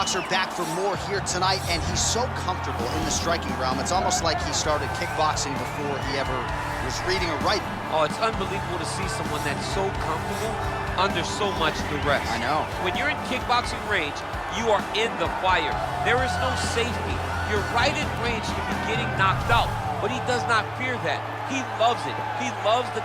kickboxer back for more here tonight, and he's so comfortable in the striking realm. It's almost like he started kickboxing before he ever was reading or writing. Oh, it's unbelievable to see someone that's so comfortable under so much duress. I know. When you're in kickboxing range, you are in the fire. There is no safety. You're right in range to be getting knocked out, but he does not fear that. He loves it. He loves the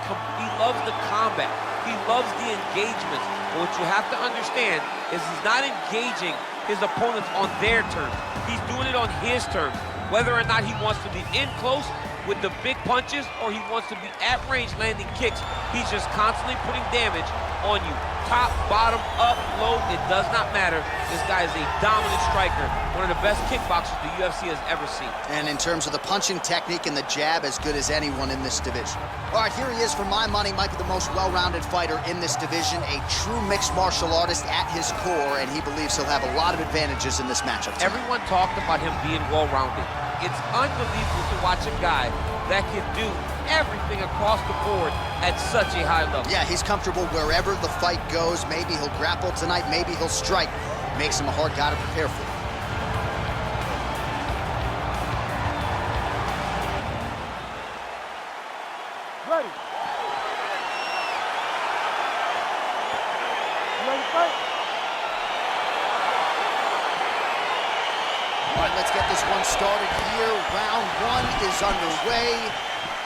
combat. He loves the engagements. But what you have to understand is he's not engaging his opponents on their terms. He's doing it on his terms. Whether or not he wants to be in close with the big punches or he wants to be at range landing kicks, he's just constantly putting damage on you. Top, bottom, up, low, it does not matter. This guy is a dominant striker, one of the best kickboxers the UFC has ever seen. And in terms of the punching technique and the jab, as good as anyone in this division. All right, here he is, for my money, might be the most well-rounded fighter in this division, a true mixed martial artist at his core, and he believes he'll have a lot of advantages in this matchup tonight. Everyone talked about him being well-rounded. It's unbelievable to watch a guy that can do everything across the board at such a high level. Yeah, he's comfortable wherever the fight goes. Maybe he'll grapple tonight, maybe he'll strike. Makes him a hard guy to prepare for. Ready. You ready to fight? All right, let's get this one started here. Round one is underway.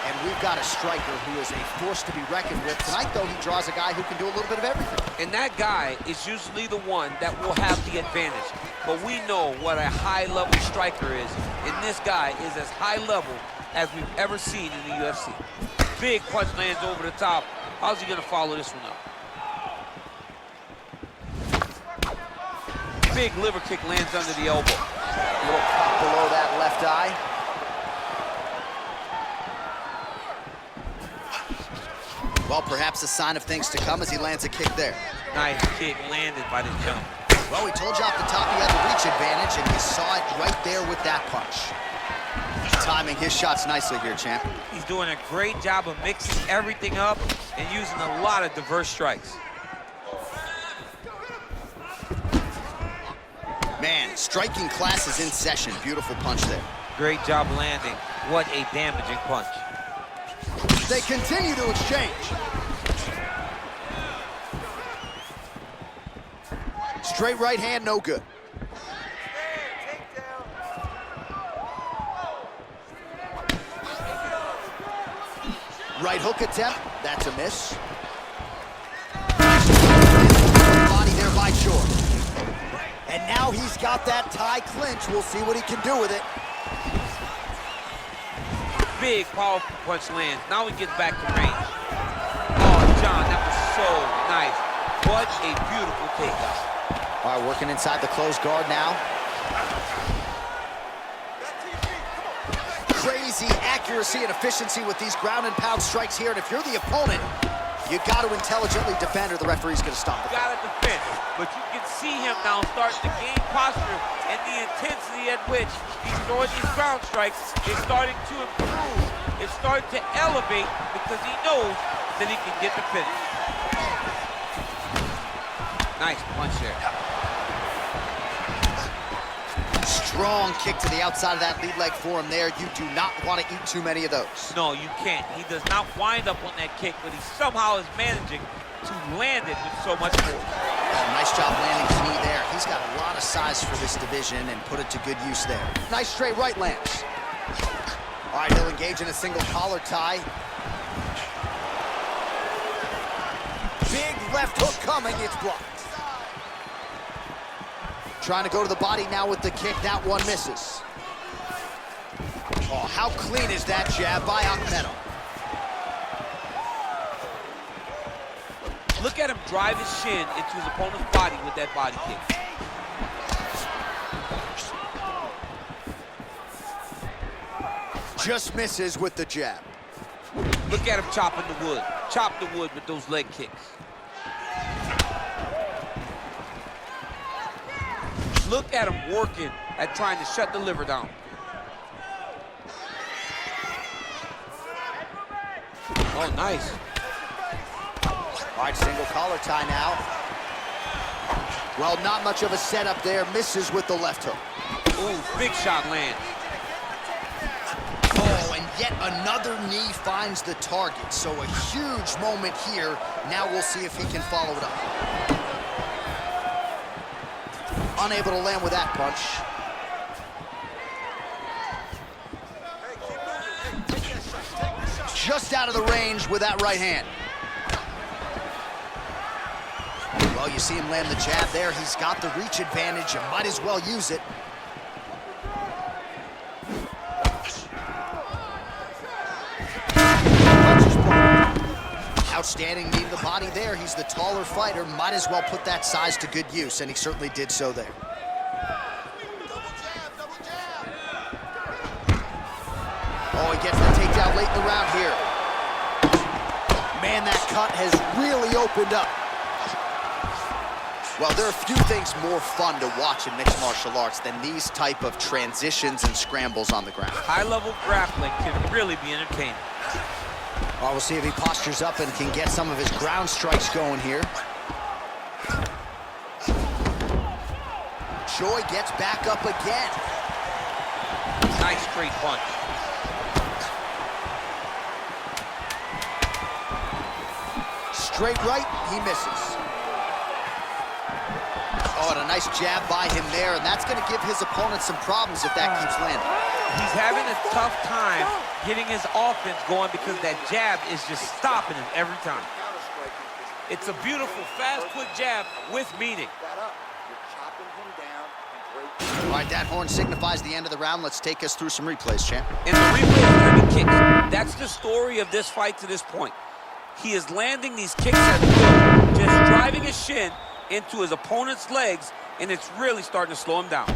And we've got a striker who is a force to be reckoned with. Tonight, though, he draws a guy who can do a little bit of everything. And that guy is usually the one that will have the advantage. But we know what a high-level striker is. And this guy is as high level as we've ever seen in the UFC. Big punch lands over the top. How's he going to follow this one up? Big liver kick lands under the elbow. A little pop below that left eye. Well, perhaps a sign of things to come as he lands a kick there. Nice kick landed by the jump. Well, we told you off the top he had the reach advantage, and he saw it right there with that punch. He's timing his shots nicely here, champ. He's doing a great job of mixing everything up and using a lot of diverse strikes. Man, striking class is in session. Beautiful punch there. Great job landing. What a damaging punch. They continue to exchange. Straight right hand, no good. Right hook attempt, that's a miss. Body there by short. And now he's got that tie clinch. We'll see what he can do with it. Big, powerful punch lands. Now he gets back to range. Oh, John, that was so nice. What a beautiful takeout. All right, working inside the closed guard now. Crazy accuracy and efficiency with these ground and pound strikes here. And if you're the opponent, you got to intelligently defend or the referee's going to stop it. Got to defend, but you can see him now start to gain posture, and the intensity at which he's throwing these ground strikes is starting to improve. It's starting to elevate because he knows that he can get the finish. Nice punch there. Strong kick to the outside of that lead leg for him there. You do not want to eat too many of those. No, you can't. He does not wind up on that kick, but he somehow is managing to land it with so much force. Oh, nice job landing his knee there. He's got a lot of size for this division and put it to good use there. Nice straight right lands. All right, he'll engage in a single collar tie. Big left hook coming, it's blocked. Trying to go to the body now with the kick, that one misses. Oh, how clean is that jab by Akhmedov? Look at him drive his shin into his opponent's body with that body kick. Just misses with the jab. Look at him chopping the wood. Chop the wood with those leg kicks. Look at him working at trying to shut the liver down. Oh, nice. All right, single collar tie now. Well, not much of a setup there. Misses with the left hook. Ooh, big shot land. Oh, and yet another knee finds the target. So a huge moment here. Now we'll see if he can follow it up. Unable to land with that punch. Just out of the range with that right hand. Well, you see him land the jab there. He's got the reach advantage. You might as well use it. Outstanding knee to the body there. He's the taller fighter. Might as well put that size to good use, and he certainly did so there. Oh, he gets the takedown late in the round here. Man, that cut has really opened up. Well, there are few things more fun to watch in mixed martial arts than these type of transitions and scrambles on the ground. High-level grappling can really be entertaining. Well, we'll see if he postures up and can get some of his ground strikes going here. Choi gets back up again. Nice straight punch. Straight right, he misses. Oh, and a nice jab by him there, and that's going to give his opponent some problems if that keeps landing. He's having a tough time getting his offense going because that jab is just stopping him every time. It's a beautiful, fast, quick jab with meaning. All right, that horn signifies the end of the round. Let's take us through some replays, champ. And the replays are going to be kicks. That's the story of this fight to this point. He is landing these kicks at will, just driving his shin into his opponent's legs, and it's really starting to slow him down.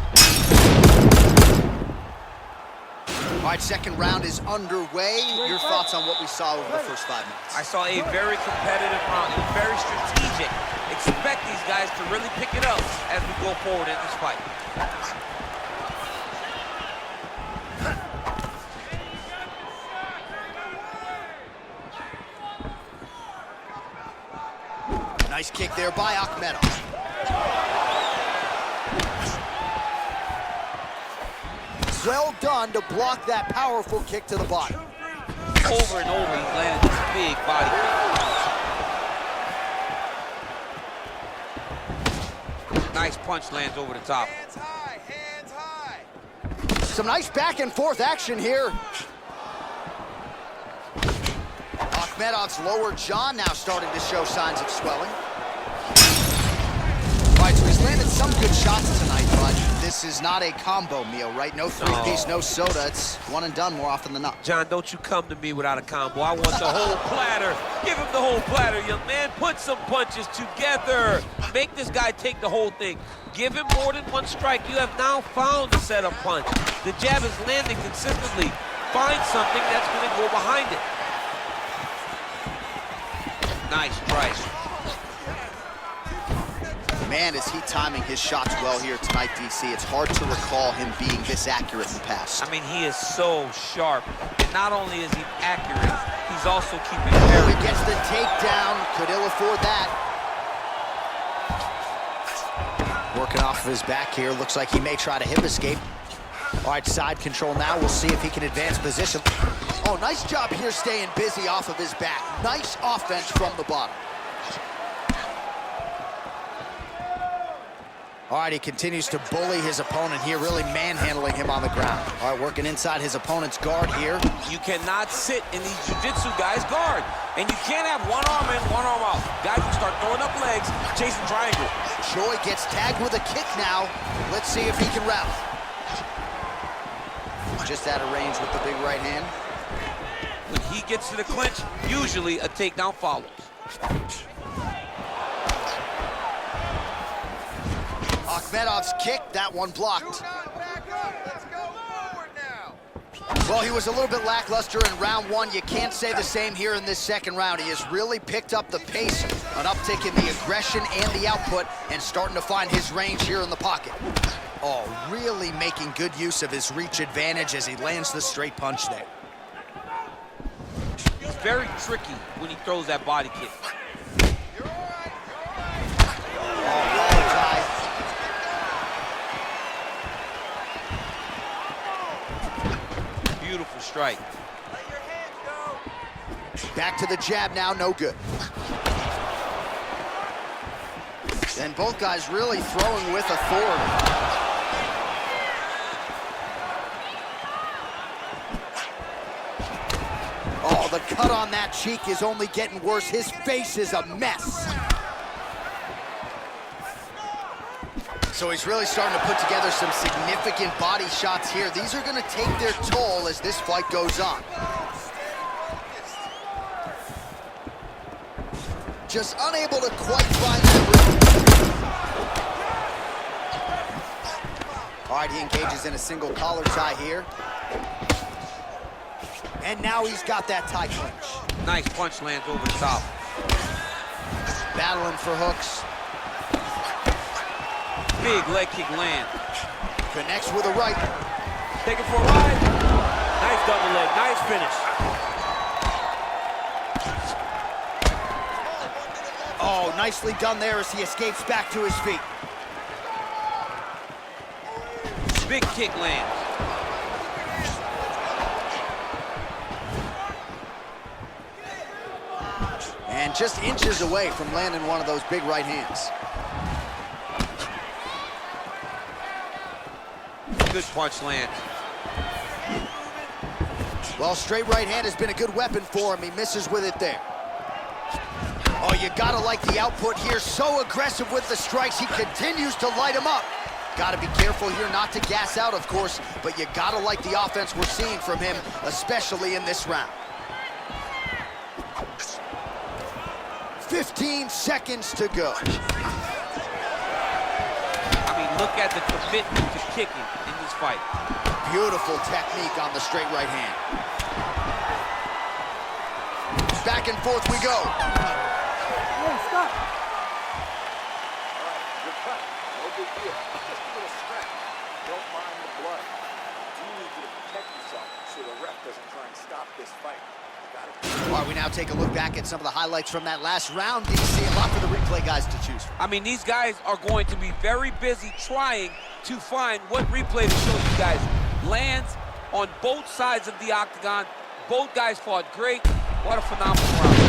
All right, second round is underway. Your thoughts on what we saw over the first 5 minutes? I saw a very competitive round. It was very strategic. Expect these guys to really pick it up as we go forward in this fight. Nice kick there by Akhmedov. Well done to block that powerful kick to the body. Over and over, he's landed this big body kick. Nice punch lands over the top. Hands high, hands high. Some nice back and forth action here. Akhmedov's lower jaw now starting to show signs of swelling. All right, so he's landed some good shots tonight, but this is not a combo meal, right? No three-piece, no soda. It's one and done more often than not. John, don't you come to me without a combo. I want the whole platter. Give him the whole platter, young man. Put some punches together. Make this guy take the whole thing. Give him more than one strike. You have now found a setup punch. The jab is landing consistently. Find something that's going to go behind it. Nice strike. Man, is he timing his shots well here tonight, DC. It's hard to recall him being this accurate in the past. I mean, he is so sharp. And not only is he accurate, he's also keeping Oh, very he gets the takedown. Could ill afford that. Working off of his back here. Looks like he may try to hip escape. All right, side control now. We'll see if he can advance position. Oh, nice job here staying busy off of his back. Nice offense from the bottom. All right, he continues to bully his opponent here, really manhandling him on the ground. All right, working inside his opponent's guard here. You cannot sit in these jiu-jitsu guys' guard. And you can't have one arm in, one arm out. Guys can start throwing up legs, chasing triangle. Choi gets tagged with a kick now. Let's see if he can rally. Just out of range with the big right hand. When he gets to the clinch, usually a takedown follows. Akhmedov's kick, that one blocked. Well, he was a little bit lackluster in round one. You can't say the same here in this second round. He has really picked up the pace, an uptick in the aggression and the output, and starting to find his range here in the pocket. Oh, really making good use of his reach advantage as he lands the straight punch there. He's very tricky when he throws that body kick. Oh, beautiful strike. Let your hands go. Back to the jab now, no good. And both guys really throwing with authority. Oh, the cut on that cheek is only getting worse. His face is a mess. So he's really starting to put together some significant body shots here. These are going to take their toll as this fight goes on. Just unable to quite find that rhythm. All right, he engages in a single collar tie here. And now he's got that tie clinch. Nice punch lands over the top. Battling for hooks. Big leg kick land. Connects with a right. Take it for a ride. Nice double leg, nice finish. Oh, nicely done there as he escapes back to his feet. Big kick lands. And just inches away from landing one of those big right hands. Good punch lands. Well, straight right hand has been a good weapon for him. He misses with it there. Oh, you gotta like the output here. So aggressive with the strikes. He continues to light him up. Gotta be careful here not to gas out, of course, but you gotta like the offense we're seeing from him, especially in this round. 15 seconds to go. I mean, look at the commitment to kicking in this fight. Beautiful technique on the straight right hand. Back and forth we go. Hey, stop. You're cut. No big deal. Just a little scratch. Don't mind the blood. You need to protect yourself so the ref doesn't try and stop this fight. All right, we now take a look back at some of the highlights from that last round, DC. A lot for the replay guys to choose from. I mean, these guys are going to be very busy trying to find what replay to show you guys. Lands on both sides of the octagon. Both guys fought great. What a phenomenal round.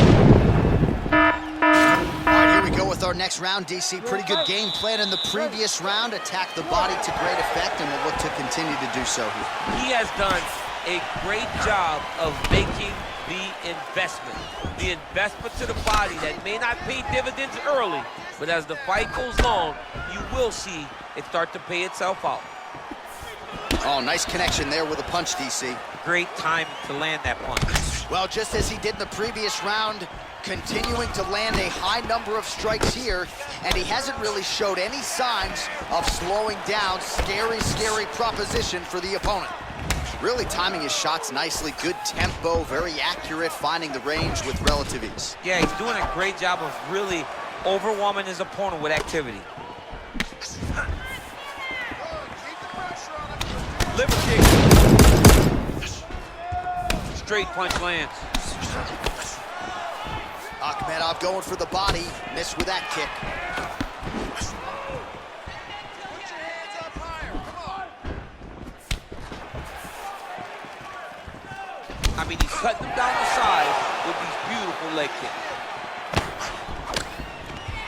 All right, here we go with our next round, DC. Pretty good game plan in the previous round. Attacked the body to great effect, and we'll look to continue to do so here. He has done a great job of making the investment to the body that may not pay dividends early, but as the fight goes on, you will see it start to pay itself out. Oh, nice connection there with a punch, DC. Great time to land that punch. Well, just as he did in the previous round, continuing to land a high number of strikes here, and he hasn't really showed any signs of slowing down. Scary, scary proposition for the opponent. Really timing his shots nicely, good tempo, very accurate, finding the range with relative ease. Yeah, he's doing a great job of really overwhelming his opponent with activity. Liver kick. Straight punch lands. Akhmedov going for the body, missed with that kick. Put your hands up higher. Come on. I mean, he's cutting them down the side with these beautiful leg kicks.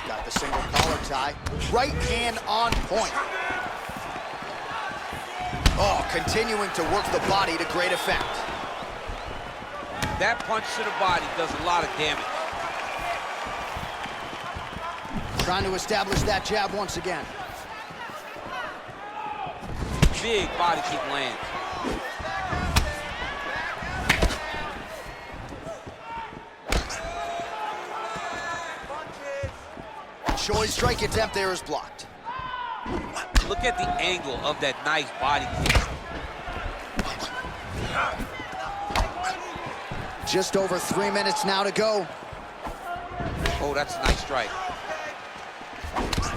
Got the single collar tie. Right hand on point. Oh, continuing to work the body to great effect. That punch to the body does a lot of damage. Trying to establish that jab once again. Big body kick lands. Choi's strike attempt there is blocked. Look at the angle of that nice body kick. Just over 3 minutes now to go. Oh, that's a nice strike.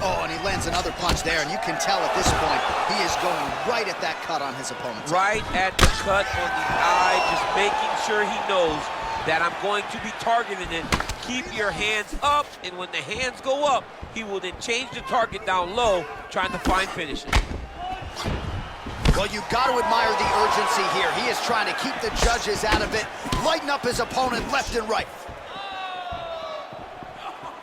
Oh, and he lands another punch there, and you can tell at this point, he is going right at that cut on his opponent. Right at the cut on the eye, just making sure he knows that I'm going to be targeting it. Keep your hands up, and when the hands go up, he will then change the target down low, trying to find finishes. Well, you've got to admire the urgency here. He is trying to keep the judges out of it, lighten up his opponent left and right.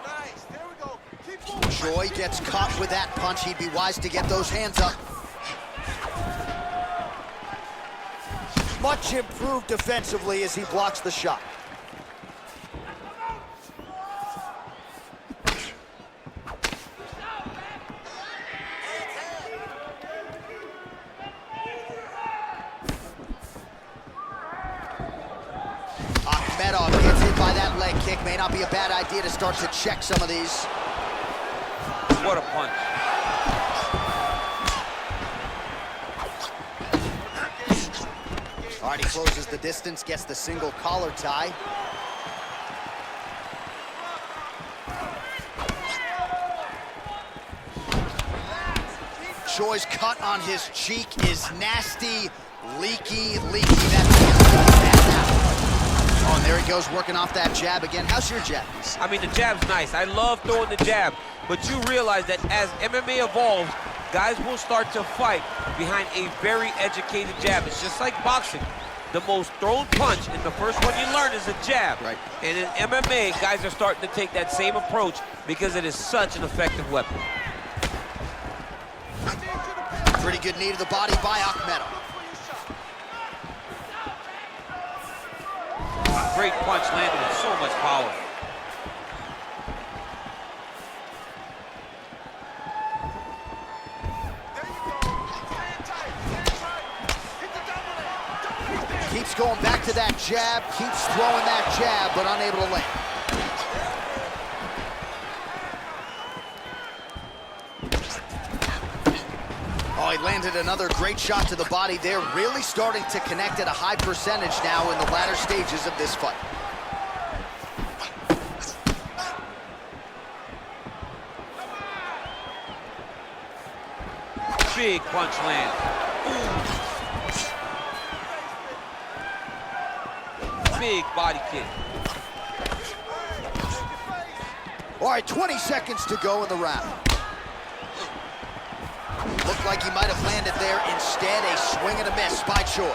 Nice. There we go. Keep moving. Choi gets caught with that punch. He'd be wise to get those hands up. Much improved defensively as he blocks the shot. Akhmedov gets hit by that leg kick. May not be a bad idea to start to check some of these. What a punch. All right, he closes the distance, gets the single collar tie. Choi's cut on his cheek is nasty, leaky. Oh, and there he goes, working off that jab again. How's your jab? I mean, the jab's nice. I love throwing the jab, but you realize that as MMA evolves, guys will start to fight behind a very educated jab. It's just like boxing. The most thrown punch, and the first one you learn is a jab. Right. And in MMA, guys are starting to take that same approach because it is such an effective weapon. Pretty good knee to the body by Akhmedov. Great punch landed with so much power. Keeps going back to that jab, keeps throwing that jab, but unable to land. Oh, he landed another great shot to the body there, really starting to connect at a high percentage now in the latter stages of this fight. Big punch land. Big body kick. All right, 20 seconds to go in the round. Looked like he might have landed there. Instead, a swing and a miss by Choi.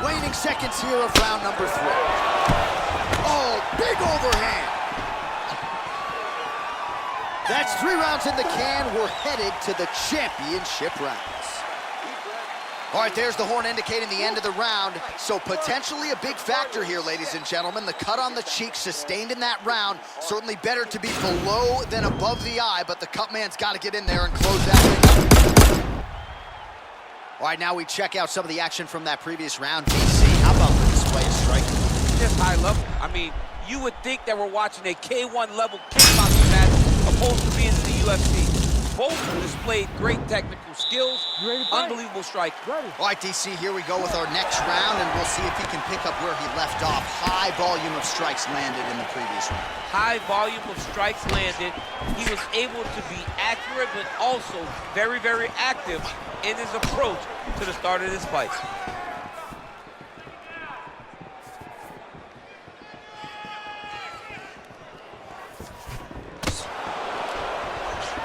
Waning seconds here of round number 3. Oh, big overhand. That's 3 rounds in the can. We're headed to the championship rounds. All right, there's the horn indicating the end of the round. So potentially a big factor here, ladies and gentlemen. The cut on the cheek sustained in that round. Certainly better to be below than above the eye, but the cut man's got to get in there and close that thing up. All right, now we check out some of the action from that previous round. DC, how about the display of striking? Just high level. I mean, you would think that we're watching a K1 level kickboxing match opposed to being in the UFC. Both displayed great technical skills, unbelievable striking. All right, DC, here we go with our next round, and we'll see if he can pick up where he left off. High volume of strikes landed in the previous round. High volume of strikes landed. He was able to be accurate, but also very, very active in his approach to the start of this fight.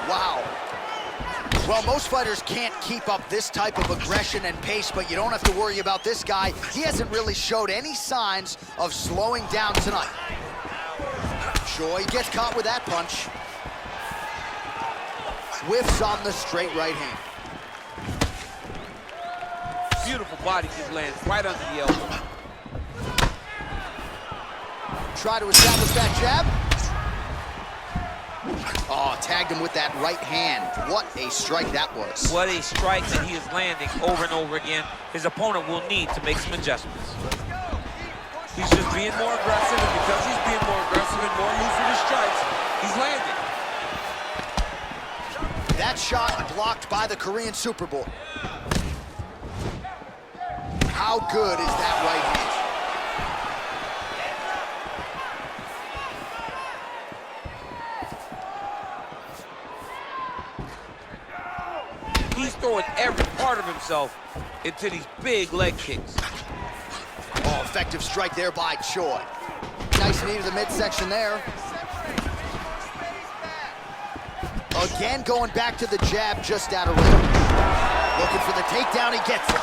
Wow. Well, most fighters can't keep up this type of aggression and pace, but you don't have to worry about this guy. He hasn't really showed any signs of slowing down tonight. Choi gets caught with that punch. Whiffs on the straight right hand. Beautiful body kick lands right under the elbow. Try to establish that jab. Oh, tagged him with that right hand. What a strike that was. What a strike that he is landing over and over again. His opponent will need to make some adjustments. He's just being more aggressive, and because he's being more aggressive and more loose with his strikes, he's landing. That shot blocked by the Korean Superboy. How good is that right hand? He's throwing every part of himself into these big leg kicks. Oh, effective strike there by Choi. Nice knee to the midsection there. Again, going back to the jab just out of range. Looking for the takedown, he gets it.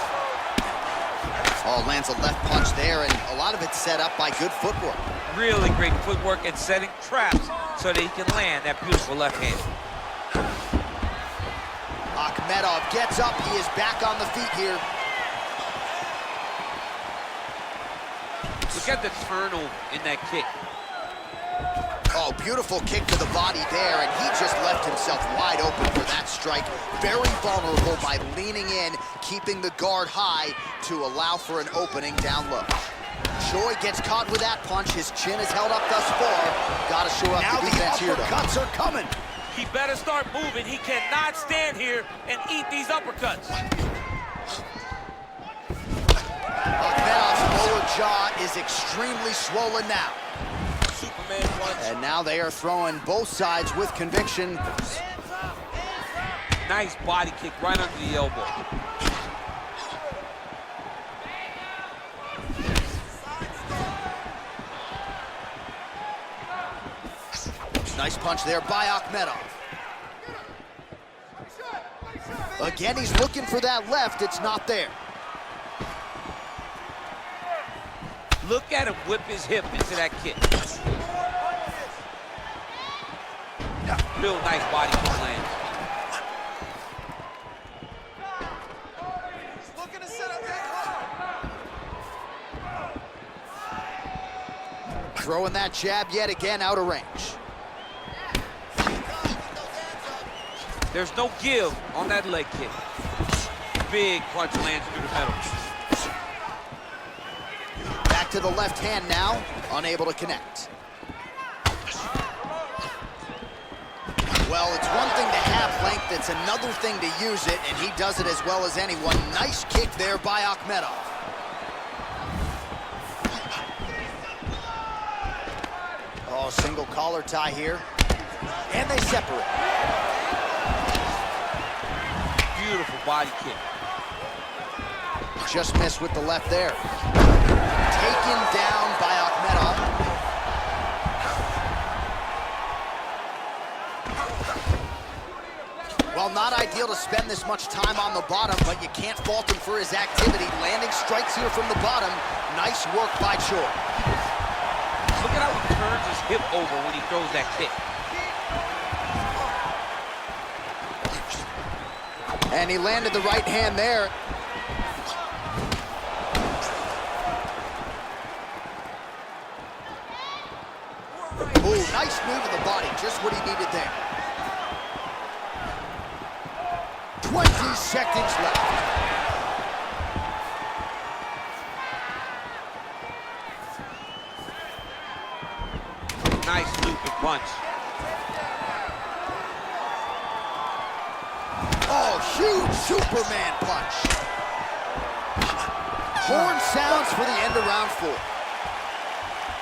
Oh, lands a left punch there, and a lot of it set up by good footwork. Really great footwork and setting traps so that he can land that beautiful left hand. Akhmedov gets up, he is back on the feet here. Look at the turnover in that kick. Oh, beautiful kick to the body there, and he just left himself wide open for that strike. Very vulnerable by leaning in, keeping the guard high to allow for an opening down low. Choi gets caught with that punch. His chin is held up thus far. Gotta shore up the defense here, though. Now the uppercuts are coming. He better start moving. He cannot stand here and eat these uppercuts. Akhmedov's lower jaw is extremely swollen now. Superman punch. And now they are throwing both sides with conviction. Nice body kick right under the elbow. Nice punch there by Akhmedov. Again, he's looking for that left. It's not there. Look at him whip his hip into that kick. Real nice body kick lands. Looking to set up that hook. Throwing that jab yet again out of range. There's no give on that leg kick. Big punch lands through the middle. Back to the left hand now, unable to connect. Well, it's one thing to have length, it's another thing to use it, and he does it as well as anyone. Nice kick there by Akhmedov. Oh, single collar tie here. And they separate. Beautiful body kick. Just missed with the left there. Taken down by Akhmedov. Well, not ideal to spend this much time on the bottom, but you can't fault him for his activity. Landing strikes here from the bottom. Nice work by Choi. Look at how he turns his hip over when he throws that kick. And he landed the right hand there. Ooh, nice knee to the body, just what he needed there. 20 seconds left. Nice looping punch. Oh, huge Superman punch. Horn sounds for the end of round 4.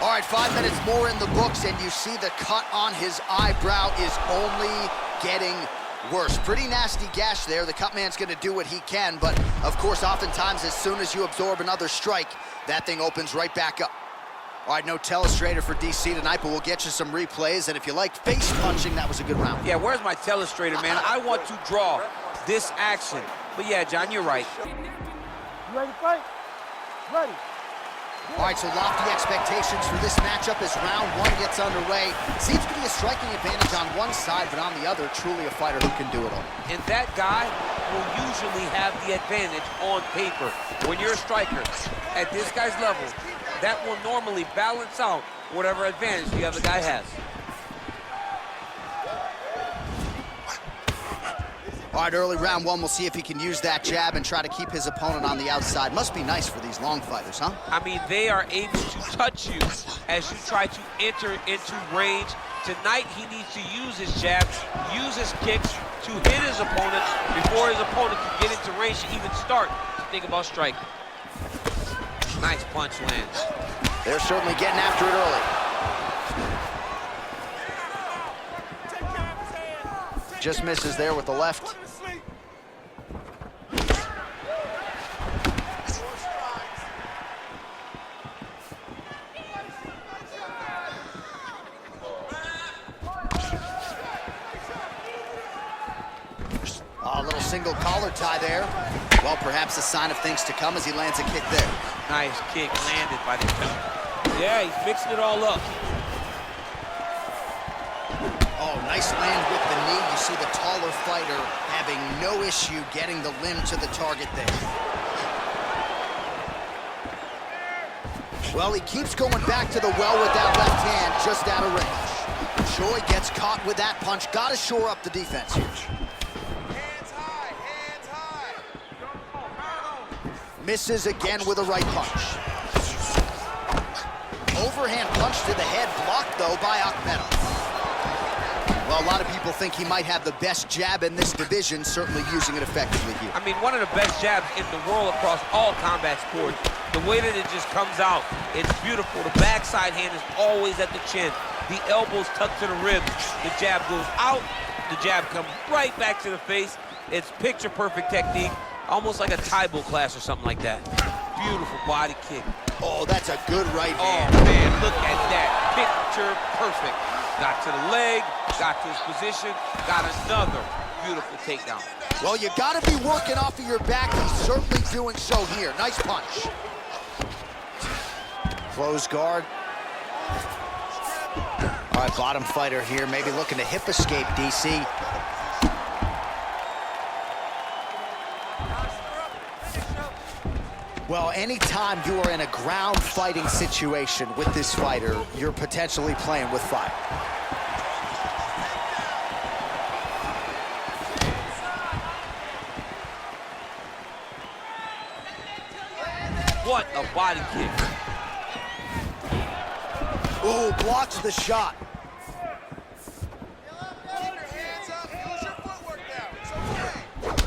All right, 5 minutes more in the books, and you see the cut on his eyebrow is only getting worse. Pretty nasty gash there. The cut man's going to do what he can, but of course, oftentimes, as soon as you absorb another strike, that thing opens right back up. All right, no telestrator for DC tonight, but we'll get you some replays, and if you liked face punching, that was a good round. Yeah, where's my telestrator, man? I want to draw this action. But yeah, John, you're right. You ready to fight? Ready. All right, so lofty expectations for this matchup as round 1 gets underway. Seems to be a striking advantage on one side, but on the other, truly a fighter who can do it all. And that guy will usually have the advantage on paper. When you're a striker at this guy's level, that will normally balance out whatever advantage the other guy has. All right, early round 1, we'll see if he can use that jab and try to keep his opponent on the outside. Must be nice for these long fighters, huh? I mean, they are able to touch you as you try to enter into range. Tonight, he needs to use his jabs, use his kicks to hit his opponent before his opponent can get into range to even start to think about striking. Nice punch lands. They're certainly getting after it early. Just misses there with the left. single collar tie there. Well, perhaps a sign of things to come as he lands a kick there. Nice kick landed by the coach. Yeah, he's mixing it all up. Oh, nice land with the knee. You see the taller fighter having no issue getting the limb to the target there. Well, he keeps going back to the well with that left hand just out of range. Choi gets caught with that punch. Got to shore up the defense here. Hands high, hands high. Misses again with a right punch. Overhand punch to the head, blocked though by Akhmedov. Well, a lot of people think he might have the best jab in this division, certainly using it effectively here. I mean, one of the best jabs in the world across all combat sports. The way that it just comes out, it's beautiful. The backside hand is always at the chin. The elbows tucked to the ribs. The jab goes out, the jab comes right back to the face. It's picture-perfect technique, almost like a Taibo class or something like that. Beautiful body kick. Oh, that's a good right hand. Oh, man, look at that. Picture perfect. Got to the leg, got to his position, got another beautiful takedown. Well, you got to be working off of your back. He's certainly doing so here. Nice punch. Close guard. All right, bottom fighter here, maybe looking to hip escape, DC. Well, anytime you are in a ground fighting situation with this fighter, you're potentially playing with fire. What a body kick. Ooh, blocks the shot.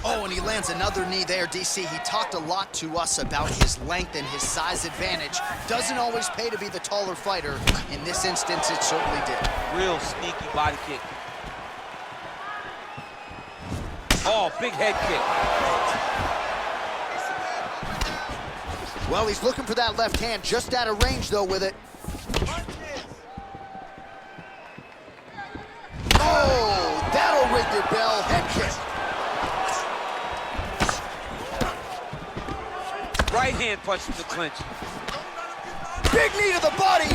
Oh, and he lands another knee there, DC. He talked a lot to us about his length and his size advantage. Doesn't always pay to be the taller fighter. In this instance, it certainly did. Real sneaky body kick. Oh, big head kick. Well, he's looking for that left hand, just out of range, though, with it. Oh, that'll ring your bell. Head kick. Right hand punch to the clinch. Big knee to the body.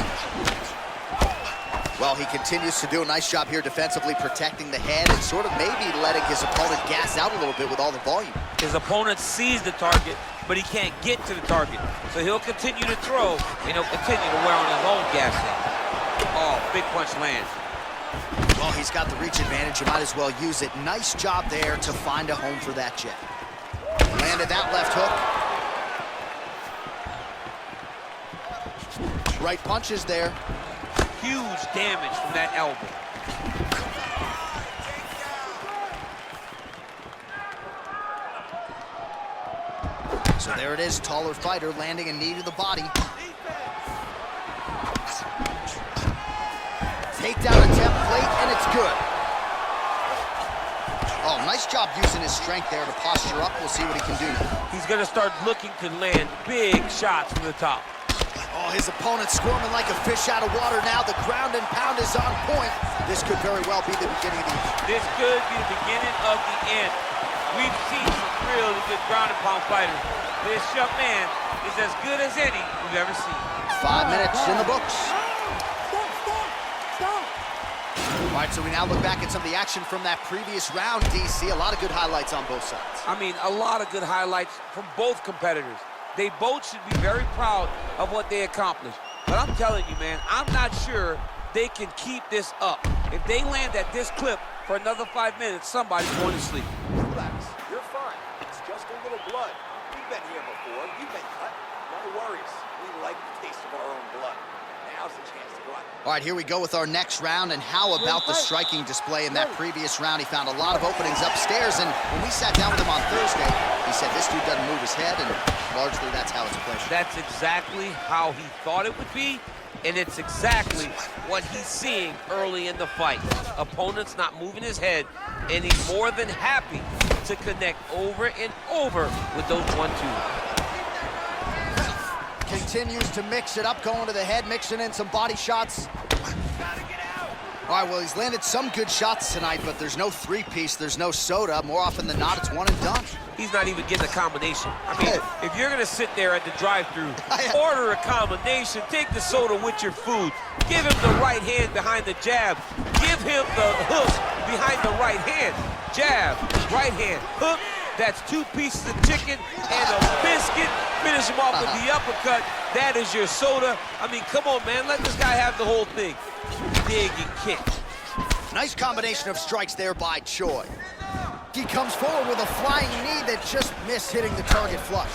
Well, he continues to do a nice job here defensively, protecting the head and sort of maybe letting his opponent gas out a little bit with all the volume. His opponent sees the target, but he can't get to the target. So he'll continue to throw, and he'll continue to wear on his own gas tank. Oh, big punch lands. Well, he's got the reach advantage. You might as well use it. Nice job there to find a home for that jab. Landed that left hook. Right punches there. Huge damage from that elbow. So there it is, taller fighter landing a knee to the body. Takedown attempt late, and it's good. Oh, nice job using his strength there to posture up. We'll see what he can do now. He's gonna start looking to land big shots from the top. Oh, his opponent squirming like a fish out of water now. The ground and pound is on point. This could very well be the beginning of the end. This could be the beginning of the end. We've seen some really good ground and pound fighters. This young man is as good as any we've ever seen. 5 minutes in the books. Stop. All right, so we now look back at some of the action from that previous round, DC. A lot of good highlights on both sides. I mean, a lot of good highlights from both competitors. They both should be very proud of what they accomplished. But I'm telling you, man, I'm not sure they can keep this up. If they land at this clip for another 5 minutes, somebody's going to sleep. Relax, you're fine. It's just a little blood. We've been here before. You've been cut. No worries. We like the taste of our own blood. Now's the chance to go out. All right, here we go with our next round. And how about the striking display in that previous round? He found a lot of openings upstairs. And when we sat down with him on Thursday, he said this dude doesn't move his head, and largely that's how it's played. That's exactly how he thought it would be, and it's exactly what he's seeing early in the fight. Opponent's not moving his head, and he's more than happy to connect over and over with those 1-2s. Continues to mix it up, going to the head, mixing in some body shots. All right, well, he's landed some good shots tonight, but there's no three-piece, there's no soda. More often than not, it's one and done. He's not even getting a combination. I mean, if you're gonna sit there at the drive-thru, order a combination, take the soda with your food, give him the right hand behind the jab, give him the hook behind the right hand, jab, right hand, hook. That's 2 pieces of chicken and a biscuit. Finish him off with the uppercut. That is your soda. I mean, come on, man, let this guy have the whole thing. Dig and kick. Nice combination of strikes there by Choi. He comes forward with a flying knee that just missed hitting the target flush.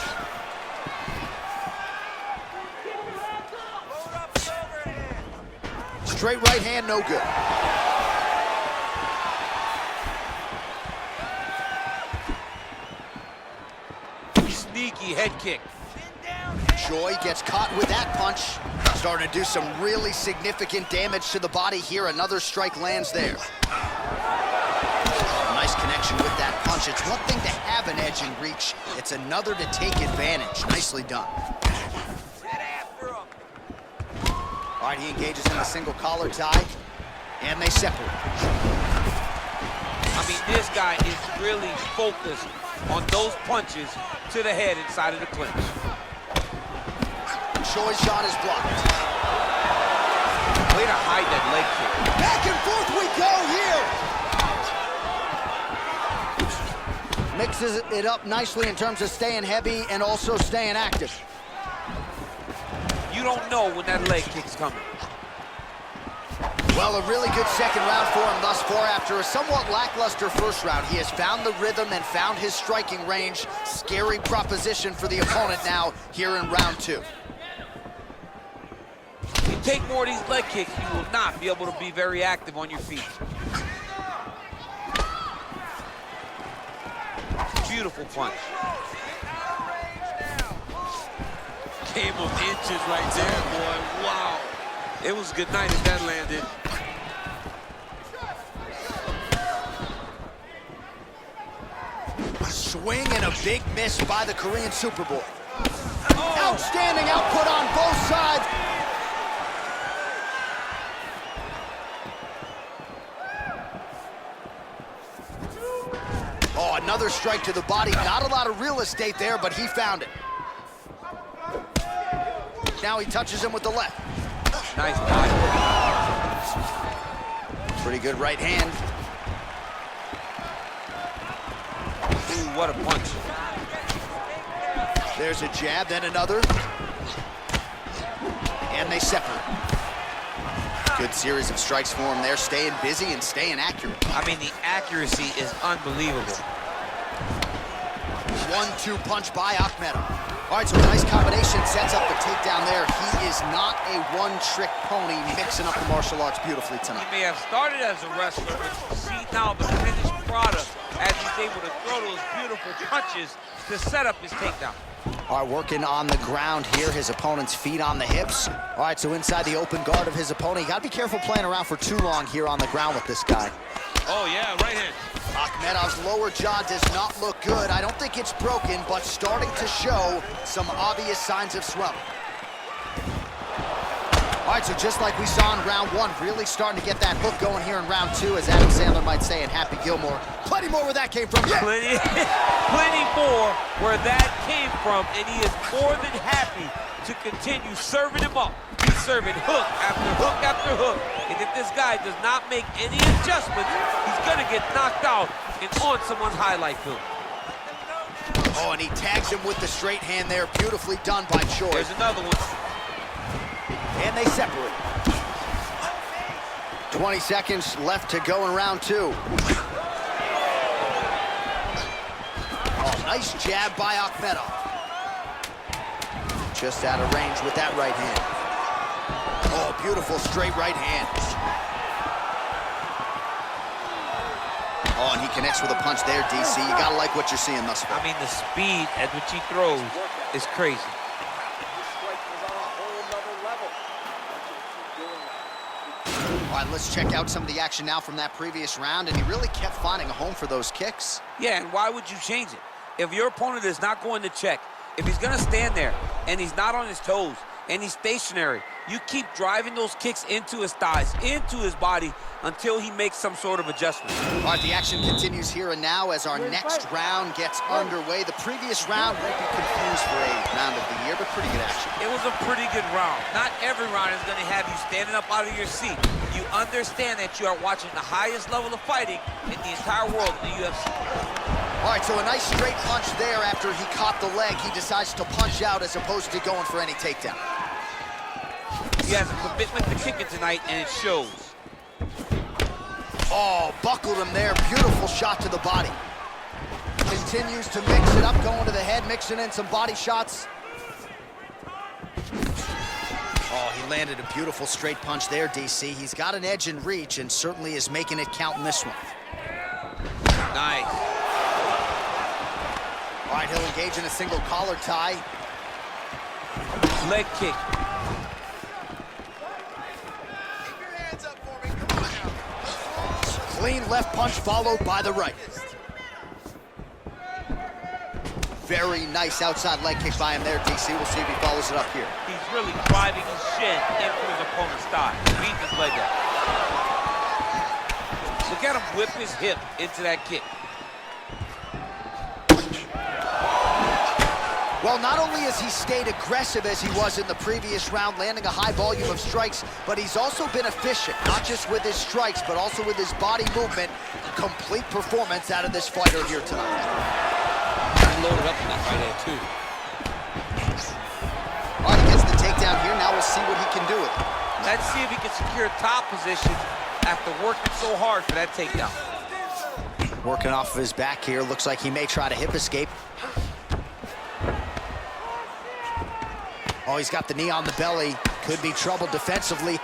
Straight right hand, no good. Sneaky head kick. Choi gets caught with that punch. Starting to do some really significant damage to the body here. Another strike lands there. Nice connection with that punch. It's one thing to have an edge and reach. It's another to take advantage. Nicely done. All right, he engages in the single collar tie, and they separate. I mean, this guy is really focused on those punches to the head inside of the clinch. Choi's shot is blocked. Way to hide that leg kick. Back and forth we go here. Mixes it up nicely in terms of staying heavy and also staying active. You don't know when that leg kick's coming. Well, a really good second round for him thus far. After a somewhat lackluster first round, he has found the rhythm and found his striking range. Scary proposition for the opponent now here in round 2. You take more of these leg kicks, you will not be able to be very active on your feet. Beautiful punch. Game of inches right there, boy. Wow. It was a good night if that landed. Swing and a big miss by the Korean Superboy. Oh. Outstanding output on both sides. Oh, another strike to the body. Not a lot of real estate there, but he found it. Now he touches him with the left. Nice body. Pretty good right hand. Ooh, what a punch. There's a jab, then another. And they separate. Good series of strikes for him there, staying busy and staying accurate. I mean, the accuracy is unbelievable. 1-2 punch by Akhmedov. All right, so a nice combination sets up the takedown there. He is not a one-trick pony, mixing up the martial arts beautifully tonight. He may have started as a wrestler, but you see now the finished product as he's able to throw those beautiful punches to set up his takedown. All right, working on the ground here, his opponent's feet on the hips. All right, so inside the open guard of his opponent. You gotta be careful playing around for too long here on the ground with this guy. Oh, yeah, right hand. Akhmedov's lower jaw does not look good. I don't think it's broken, but starting to show some obvious signs of swelling. All right, so just like we saw in round 1, really starting to get that hook going here in round 2, as Adam Sandler might say, and Happy Gilmore. Plenty more where that came from. Yeah. Plenty more where that came from, and he is more than happy to continue serving him up. He's serving hook after hook after hook, and if this guy does not make any adjustments, he's gonna get knocked out and on someone's highlight film. Oh, and he tags him with the straight hand there. Beautifully done by Choi. There's another one. And they separate. 20 seconds left to go in round 2. Oh, nice jab by Akhmedov. Just out of range with that right hand. Oh, beautiful straight right hand. Oh, and he connects with a punch there, DC. You gotta like what you're seeing thus far. I mean, the speed at which he throws is crazy. All right, let's check out some of the action now from that previous round, and he really kept finding a home for those kicks. Yeah, and why would you change it? If your opponent is not going to check, if he's going to stand there and he's not on his toes, and he's stationary. You keep driving those kicks into his thighs, into his body, until he makes some sort of adjustment. All right, the action continues here and now as our next round gets underway. The previous round won't be confused for a round of the year, but pretty good action. It was a pretty good round. Not every round is going to have you standing up out of your seat. You understand that you are watching the highest level of fighting in the entire world in the UFC. All right, so a nice straight punch there after he caught the leg. He decides to punch out as opposed to going for any takedown. He has a commitment to kicking tonight, and it shows. Oh, buckled him there. Beautiful shot to the body. Continues to mix it up, going to the head, mixing in some body shots. Oh, he landed a beautiful straight punch there, DC. He's got an edge in reach and certainly is making it count in this one. Nice. All right, he'll engage in a single collar tie. Leg kick. Clean left punch followed by the right. Very nice outside leg kick by him there, DC. We'll see if he follows it up here. He's really driving his shin into his opponent's thigh, beating his leg up. Look at him whip his hip into that kick. Well, not only has he stayed aggressive as he was in the previous round, landing a high volume of strikes, but he's also been efficient, not just with his strikes, but also with his body movement. Complete performance out of this fighter here tonight. He's loaded up in that right hand, too. All right, he gets the takedown here. Now we'll see what he can do with it. Let's see if he can secure top position after working so hard for that takedown. Working off of his back here. Looks like he may try to hip escape. Oh, he's got the knee on the belly. Could be trouble defensively.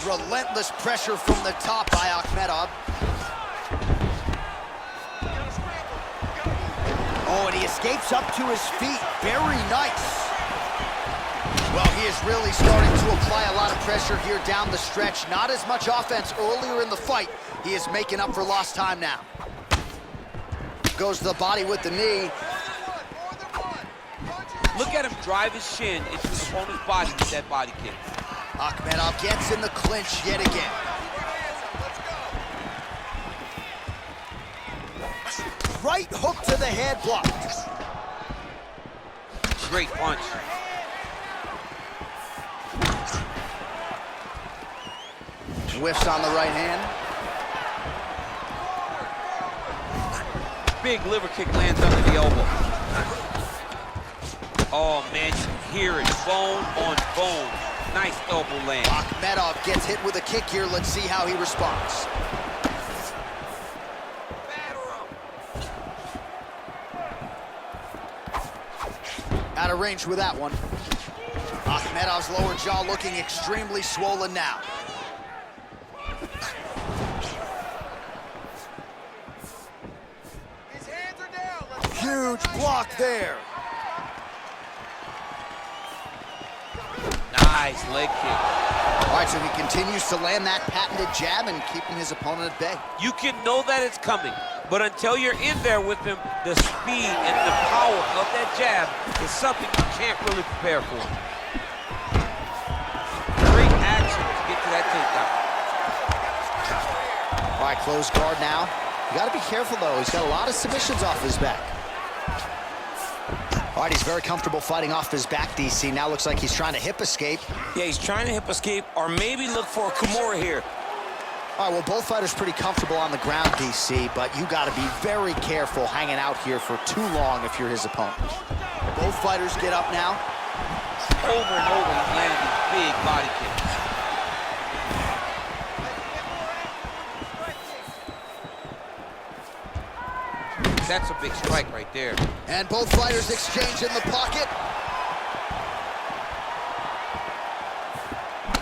Relentless pressure from the top by Akhmedov. Oh, and he escapes up to his feet. Very nice. Well, he is really starting to apply a lot of pressure here down the stretch. Not as much offense earlier in the fight. He is making up for lost time now. Goes to the body with the knee. Look at him drive his shin into his opponent's body with that body kick. Akhmedov gets in the clinch yet again. Right hook to the head, blocked. Great punch. Whiffs on the right hand. Big liver kick lands under the elbow. Oh, man, you can hear it. Bone on bone. Nice elbow land. Akhmedov gets hit with a kick here. Let's see how he responds. Out of range with that one. Akhmedov's lower jaw looking extremely swollen now. His hands are down. Huge block there. Nice leg kick. All right, so he continues to land that patented jab and keeping his opponent at bay. You can know that it's coming, but until you're in there with him, the speed and the power of that jab is something you can't really prepare for. Great action to get to that takedown. All right, closed guard now. You got to be careful, though. He's got a lot of submissions off his back. All right, he's very comfortable fighting off his back, DC. Now looks like he's trying to hip escape. Yeah, he's trying to hip escape or maybe look for a Kimura here. All right, well, both fighters pretty comfortable on the ground, DC, but you got to be very careful hanging out here for too long if you're his opponent. Both fighters get up now. Over and over, he's landing these big body kicks. That's a big strike right there. And both fighters exchange in the pocket.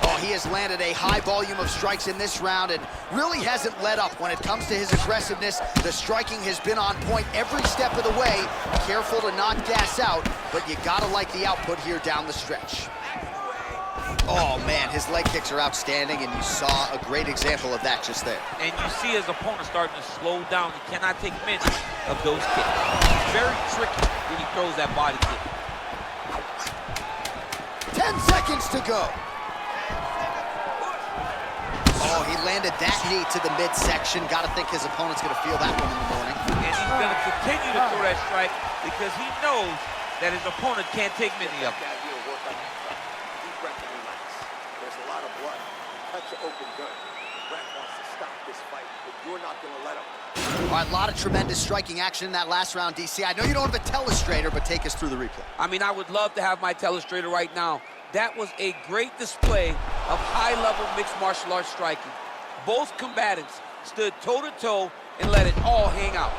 Oh, he has landed a high volume of strikes in this round and really hasn't let up when it comes to his aggressiveness. The striking has been on point every step of the way. Careful to not gas out, but you gotta like the output here down the stretch. Oh, man, his leg kicks are outstanding, and you saw a great example of that just there. And you see his opponent starting to slow down. He cannot take many of those kicks. Very tricky when he throws that body kick. 10 seconds to go. Oh, he landed that knee to the midsection. Got to think his opponent's going to feel that one in the morning. And he's going to continue to throw that strike because he knows that his opponent can't take many of them. Deep breath and relax. There's a lot of blood. Cut you open good. Brett wants to stop this fight, but you're not going to let him. All right, a lot of tremendous striking action in that last round, DC. I know you don't have a telestrator, but take us through the replay. I mean, I would love to have my telestrator right now. That was a great display of high-level mixed martial arts striking. Both combatants stood toe-to-toe and let it all hang out.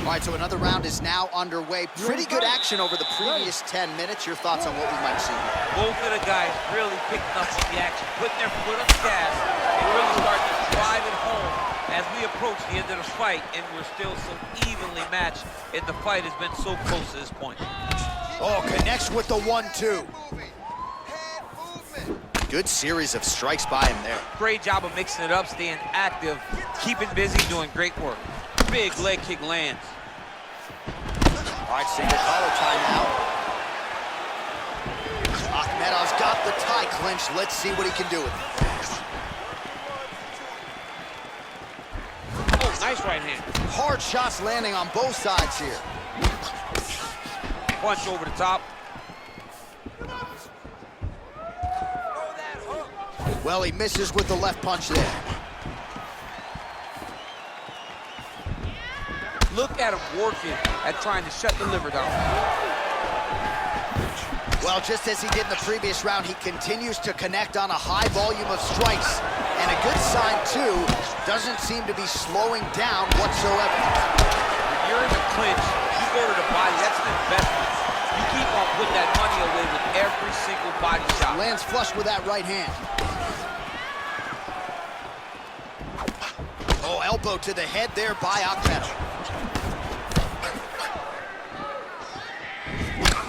All right, so another round is now underway. Pretty good action over the previous 10 minutes. Your thoughts on what we might see here? Both of the guys really picking up on the action, putting their foot on the gas, and really starting to drive it home as we approach the end of the fight, and we're still so evenly matched, and the fight has been so close to this point. Oh, connects with the 1-2. Good series of strikes by him there. Great job of mixing it up, staying active, keeping busy, doing great work. Big leg kick lands. All right, single collar tie now. Akhmedov's got the tie clinched. Let's see what he can do with it. Oh, nice right hand. Hard shots landing on both sides here. Punch over the top. Well, he misses with the left punch there. Look at him working at trying to shut the liver down. Well, just as he did in the previous round, he continues to connect on a high volume of strikes. And a good sign, too, doesn't seem to be slowing down whatsoever. When you're in the clinch, you go to the body, that's an investment. You keep on putting that money away with every single body shot. Lands flush with that right hand. Oh, elbow to the head there by Akhmedov.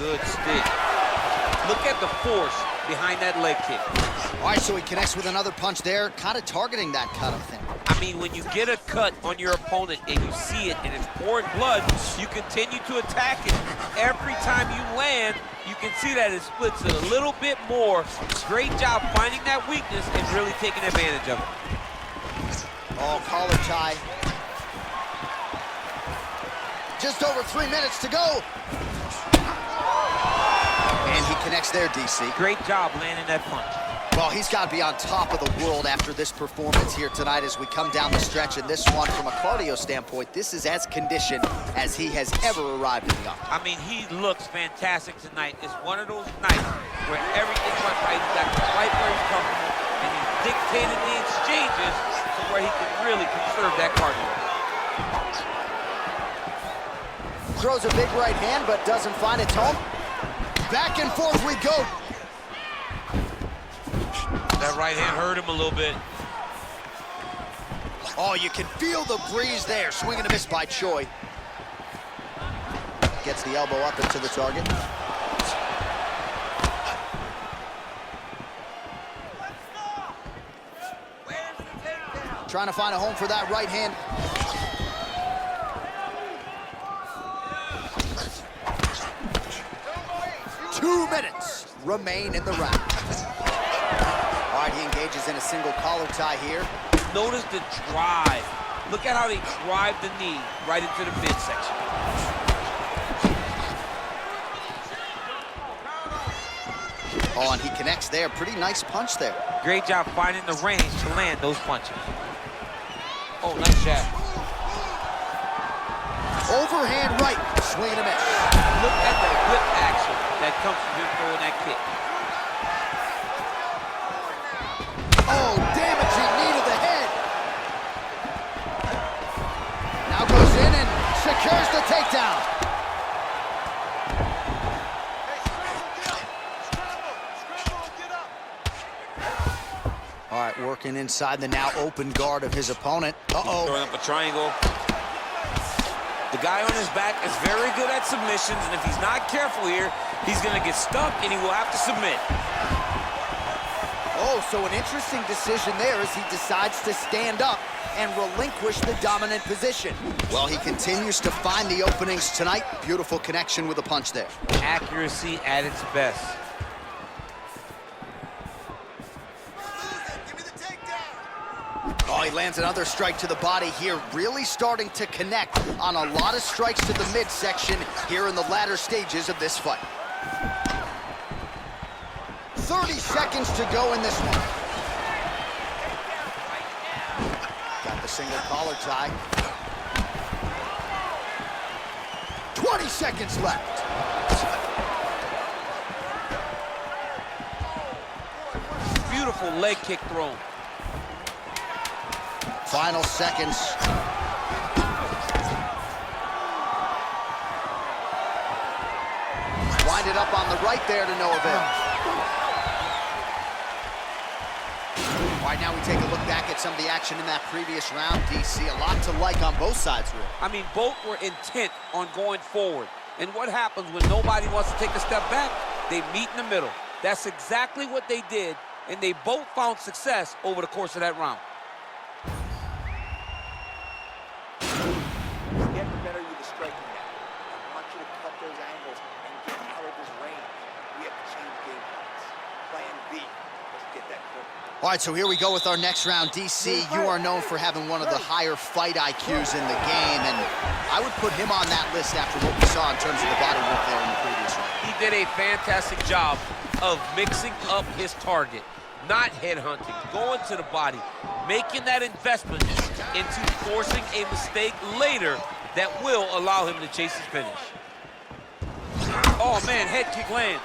Good stick. Look at the force behind that leg kick. All right, so he connects with another punch there, kind of targeting that cut, I think. I mean, when you get a cut on your opponent and you see it and it's pouring blood, you continue to attack it. Every time you land, you can see that it splits it a little bit more. Great job finding that weakness and really taking advantage of it. Oh, collar tie. Just over 3 minutes to go. And he connects there, DC. Great job landing that punch. Well, he's got to be on top of the world after this performance here tonight as we come down the stretch. And this one, from a cardio standpoint, this is as conditioned as he has ever arrived in the octagon. I mean, he looks fantastic tonight. It's one of those nights where everything's on right. He's got the fight where he's comfortable, and he's dictated the exchanges to where he can really conserve that cardio. Throws a big right hand, but doesn't find its home. Back and forth we go. That right hand hurt him a little bit. Oh, you can feel the breeze there. Swing and a miss by Choi. Gets the elbow up into the target. Trying to find a home for that right hand. Two minutes remain in the round. All right, he engages in a single collar tie here. Notice the drive. Look at how they drive the knee right into the midsection. Oh, and he connects there. Pretty nice punch there. Great job finding the range to land those punches. Oh, nice jab. Overhand right. Swing and a miss. Look at the whip action that comes from him throwing that kick. Oh, damaging knee to the head. Now goes in and secures the takedown. All right, working inside the now open guard of his opponent. Uh-oh. Throwing up a triangle. The guy on his back is very good at submissions, and if he's not careful here, He's gonna get stuck and he will have to submit. Oh, so an interesting decision there as he decides to stand up and relinquish the dominant position. Well, he continues to find the openings tonight. Beautiful connection with a punch there. Accuracy at its best. Oh, he lands another strike to the body here, really starting to connect on a lot of strikes to the midsection here in the latter stages of this fight. 30 seconds to go in this one. Got the single collar tie. 20 seconds left. Beautiful leg kick thrown. Final seconds. Wind it up on the right there to no avail. All right, now we take a look back at some of the action in that previous round, DC. A lot to like on both sides, really. I mean, both were intent on going forward. And what happens when nobody wants to take a step back? They meet in the middle. That's exactly what they did, and they both found success over the course of that round. Getting better with the striking now. I want you to cut those angles and get out of his range. We have to change game plans. Plan B. Let's get that quick. All right, so here we go with our next round. DC, you are known for having one of the higher fight IQs in the game, and I would put him on that list after what we saw in terms of the body work there in the previous round. He did a fantastic job of mixing up his target, not headhunting, going to the body, making that investment into forcing a mistake later that will allow him to chase his finish. Oh man, head kick lands.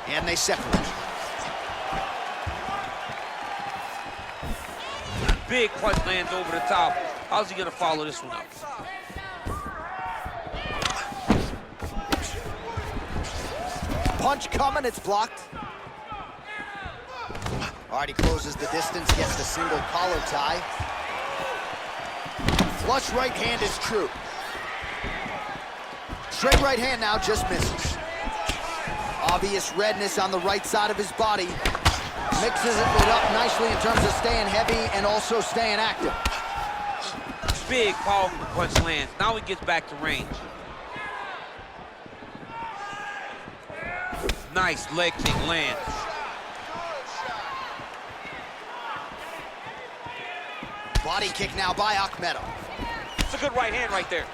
And they separate. Big punch lands over the top. How's he gonna follow this one up? Punch coming, it's blocked. All right, he closes the distance, gets the single collar tie. Flush right hand is true. Straight right hand now, just misses. Obvious redness on the right side of his body. Mixes it up nicely in terms of staying heavy and also staying active. Big, powerful punch lands. Now he gets back to range. Nice leg kick lands. Body kick now by Akhmedov. It's a good right hand right there.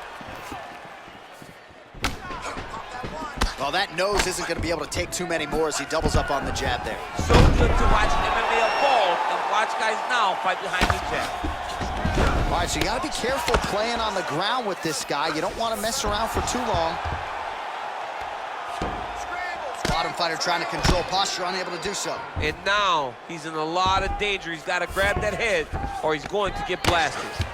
Well, that nose isn't going to be able to take too many more as he doubles up on the jab there. So good to watch MMA evolve and watch guys now fight behind the jab. All right, so you got to be careful playing on the ground with this guy. You don't want to mess around for too long. Bottom fighter trying to control posture, unable to do so. And now he's in a lot of danger. He's got to grab that head or he's going to get blasted.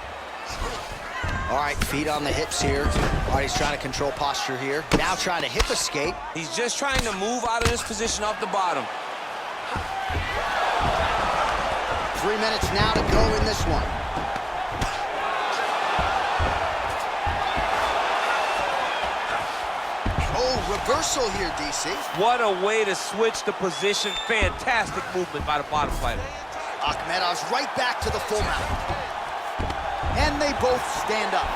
All right, feet on the hips here. All right, he's trying to control posture here. Now trying to hip escape. He's just trying to move out of this position off the bottom. 3 minutes now to go in this one. Oh, reversal here, DC. What a way to switch the position. Fantastic movement by the bottom fighter. Akhmedov's right back to the full mount. And they both stand up.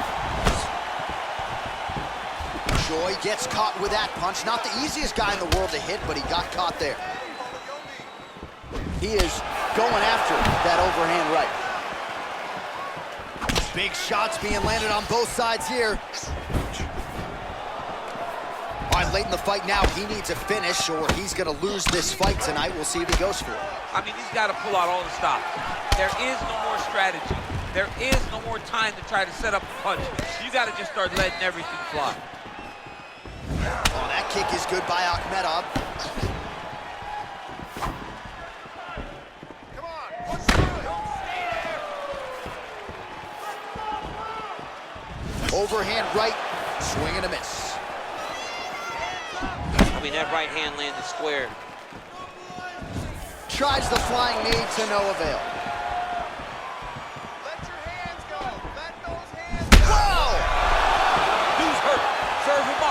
Choi gets caught with that punch. Not the easiest guy in the world to hit, but he got caught there. He is going after that overhand right. Big shots being landed on both sides here. All right, late in the fight now, he needs a finish or he's going to lose this fight tonight. We'll see if he goes for it. I mean, he's got to pull out all the stops. There is no more strategy. There is no more time to try to set up a punch. You got to just start letting everything fly. Oh, that kick is good by Akhmedov. Come on, what's good? Don't stay there. Overhand right, swing and a miss. I mean, that right hand landed square. Tries the flying knee to no avail. Let your hands go. Let those hands go. Whoa! Dude's hurt. Serve him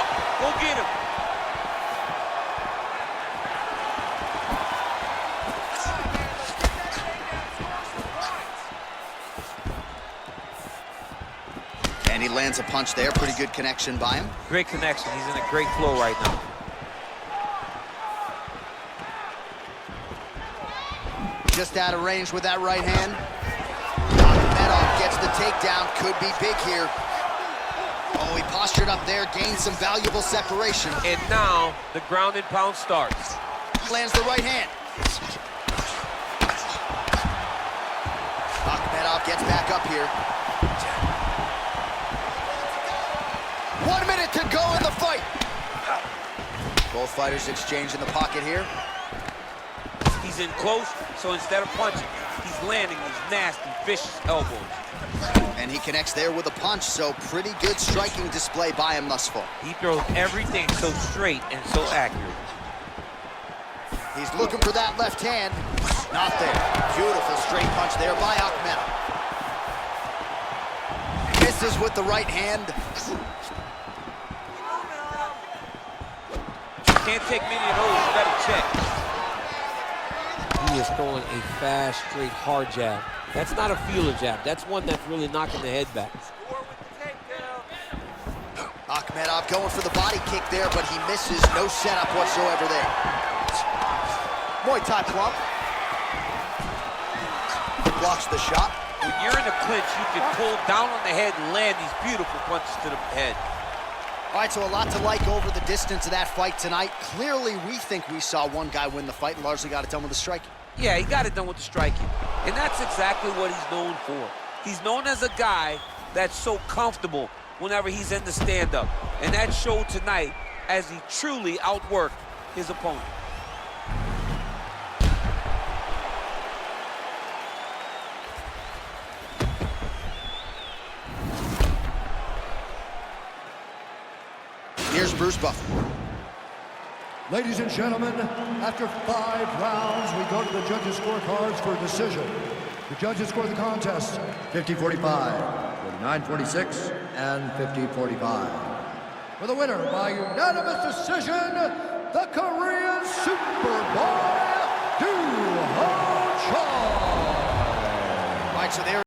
he lands a punch there. Pretty good connection by him. Great connection. He's in a great flow right now. Just out of range with that right hand. Akhmedov gets the takedown. Could be big here. Oh, he postured up there, gained some valuable separation. And now the ground and pound starts. Lands the right hand. Akhmedov gets back up here. 1 minute to go in the fight. Both fighters exchange in the pocket here. He's in close, so instead of punching, he's landing these nasty, vicious elbows. And he connects there with a punch, so pretty good striking display by him thus far. He throws everything so straight and so accurate. He's looking for that left hand. Not there. Beautiful straight punch there by Akhmedov. Misses with the right hand. Can't take many of those, you better check. He is throwing a fast, straight, hard jab. That's not a feeler jab. That's one that's really knocking the head back. Akhmedov going for the body kick there, but he misses. No setup whatsoever there. Muay Thai plump. Blocks the shot. When you're in a clinch, you can pull down on the head and land these beautiful punches to the head. All right, so a lot to like over the distance of that fight tonight. Clearly, we think we saw one guy win the fight and largely got it done with the striking. Yeah, he got it done with the striking. And that's exactly what he's known for. He's known as a guy that's so comfortable whenever he's in the stand-up. And that showed tonight as he truly outworked his opponent. Here's Bruce Buffer. Ladies and gentlemen, after 5 rounds, we go to the judges' scorecards for a decision. The judges score the contest 50-45, 49-46, and 50-45. For the winner by unanimous decision, the Korean Superboy, doohochoi. All right, so there